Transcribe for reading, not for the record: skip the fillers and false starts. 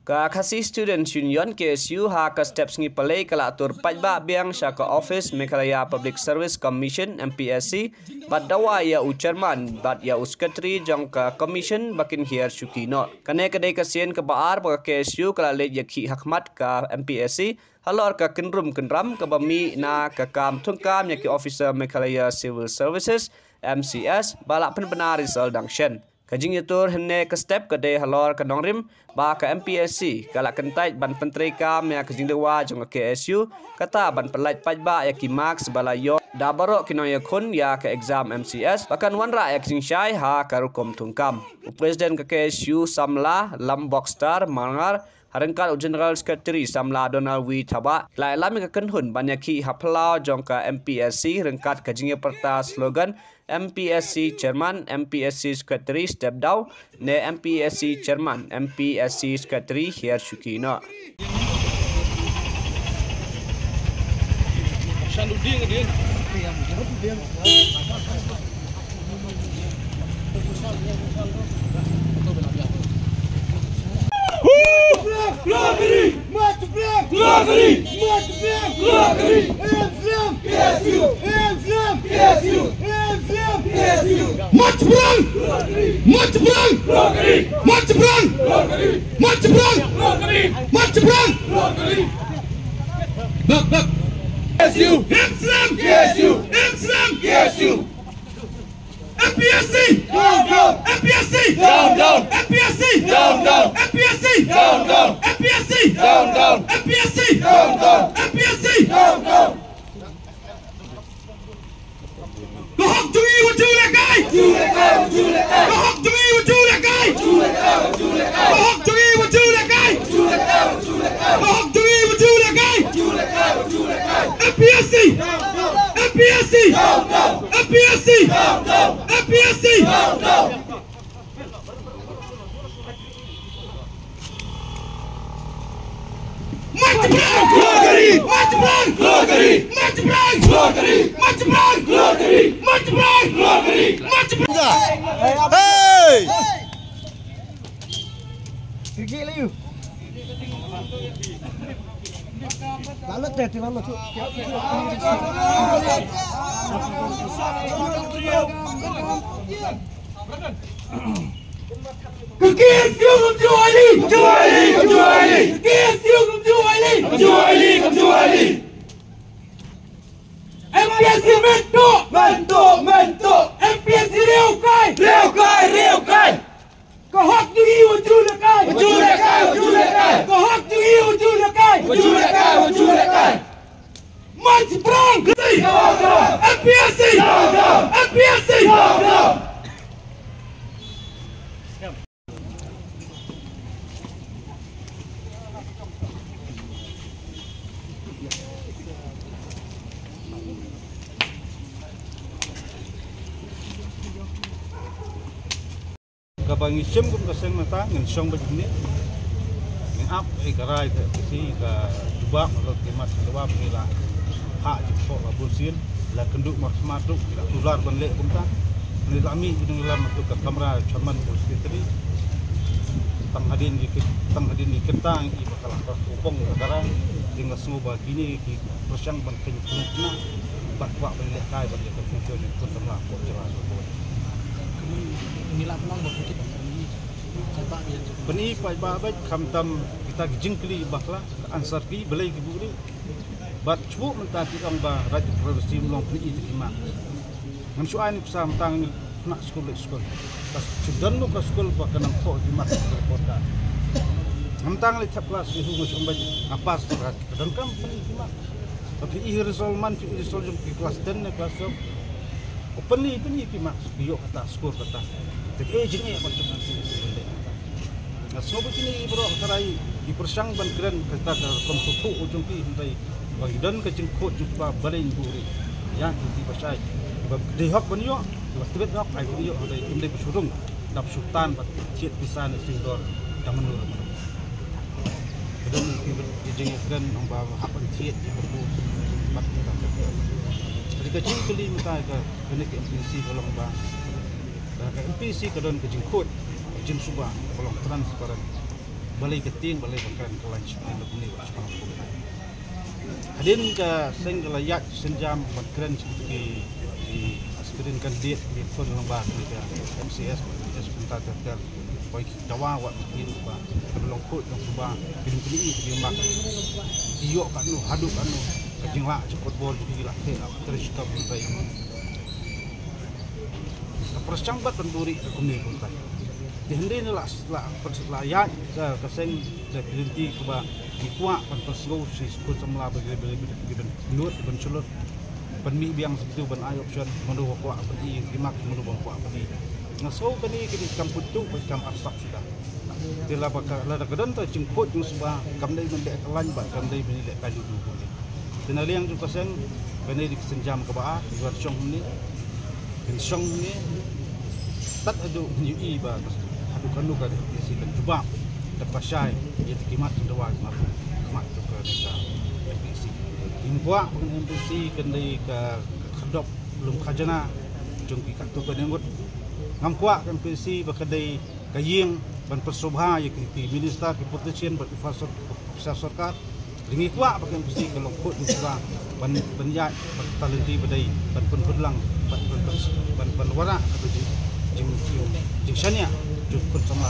Ka khasi student union KSU ha ka steps ngi palai kala atur pajba biang sha ka office Meghalaya Public Service Commission MPSC bat dawa ya chairman bat ya secretary jong ka commission bakin hiar shukino kane kadai ka sien ka baar ba KSU kala le yakhi hakmat ka MPSC halor ka kinrum kinram ka bami na ka kam thungkam ya ki officer Meghalaya Civil Services MCS balak pen benar result dangshen kajing yatur henne ka step kadai halor ka dongrim ba ka MPSC kala kentai ban penteri kam ya kajing dewa jong KSU kata ban pelaj pajba ya ki marks balayo da baro kinoya khun ya ka exam MCS bahkan wanra ya kajing syai ha ka rukom thungkam presiden ka KSU Samla Lambok Star Mangar Harengkat General Secretary Samla Donald W. Thaba lai lami ka kenhun banyaki haplau jong ka MPSC rengkat kajing perta slogan MPSC Chairman, MPSC Secretary step down, ne MPSC Chairman, MPSC Secretary here Shukino. MPSC down down MPSC down down MPSC down down MPSC down down MPSC down down MPSC down down MPSC down down Go home to me with you that guy do that guy do that guy Go home to me with you that guy do that guy do that guy Go home to me with you that guy do that guy do that guy Go home to me with you that guy do that guy do that guy MPSC down down MPSC down down MPSC down down MPSC down down March Brown Glory March Brown Glory March Brown Glory March Brown Glory March Brown Glory March Brown Hey Gigi liu Lalat deh, lalat tu. KSU kecuali, kecuali, kecuali. KSU kecuali, kecuali, kecuali. MPSC mentok, mentok, mentok. MPSC reukai, reukai, reukai. Kehak tinggi wujud lekai, wujud lekai, wujud lekai. Kehak tinggi wujud lekai, wujud lekai, wujud lekai. March Brown, MPSC, MPSC. Kapag isim kung kasing mata ng siyang bagini ng up ay karay kasi ka jubak atau kimat kedua pila hak jepok labusin la kenduk masmatuk la ular banlek kumta ni lami hidung lam tu ke kamera chairman secretary tang hadin di kentang i bakal kupong sekarang dengan semua bagini ki persyang ban kenyukna bakwa banlek kai banlek ke fungsi pun tengah kok jelas nilai pelang berfikir Beni pajba kamtam kita jingkli bakla ansar ki belai ki buri bat cu mentah ki ang ba rajin produksi long pni itu kima ngam suan kusam tang nak skul pas sudan lo ka skul ba kanang ko di mat kota ngam tang le chap kelas isu ngus umba apa surat dan kam pni kima tapi i resolman ki resol jum ki kelas 10 ne kelas pni kima biyo kata skul kata jadi jenge macam nanti nah semua begini bro karai di persang ban keren kita ke komputu ujung ki hentai bagidan ke jengkot jumpa baleng buri ya di pasai di hak banyo waktu bet hak ai banyo hentai inde besurung dap sultan bat ciet pisan sindor tamanur kedan ki jenge keren hamba hapan ciet ya berbu bat jadi kecil kali minta ke kena ke MPC kalau bang ke MPC kedan ke jengkot Jin Subah kolong transparan balai keting balai bakal kelan sekolah lebih Jepang pun. Hadin ke sing layak senjam bakran seperti di aspirin kandidat di pun lembar di MCS sebentar tertel baik dawa wak di lupa belum kut yang subah film ini di mak iyo kan lu haduk kan lu kejingla cepat bol di lah terus kita buntai persangbat penduri kumi buntai dihende ni lah perselayan ke sing dah berhenti kuba dikuak pentasgo si skut semula bagi menurut benculur penmi biang segitu ben ayo option menurut kuak pedi kimak menurut kuak pedi ngaso kini kini kampung tu macam asap sudah bila bakal lada kedon tu jengkut jeng sebab kamdai mendek kelan bak kamdai mendek kayu dulu tenali yang juga sen kini di senjam ke bawah buat syong ni syong ni tak ada nyui ba adukan luka di sini cuba dapat syai ia terkimat dewa mampu kemat tu ke desa MPC timbuak dengan MPC kini ke kedok belum khajana jung ki tu ke nengut ngamkuak MPC berkedai kaying ban persobha ya kriti minister ki protection ber infrastruktur sarkar ringi kuak bagi MPC kalau kut disra ban penjat talenti badai ban penlang ban wara atau jing syania jukun sama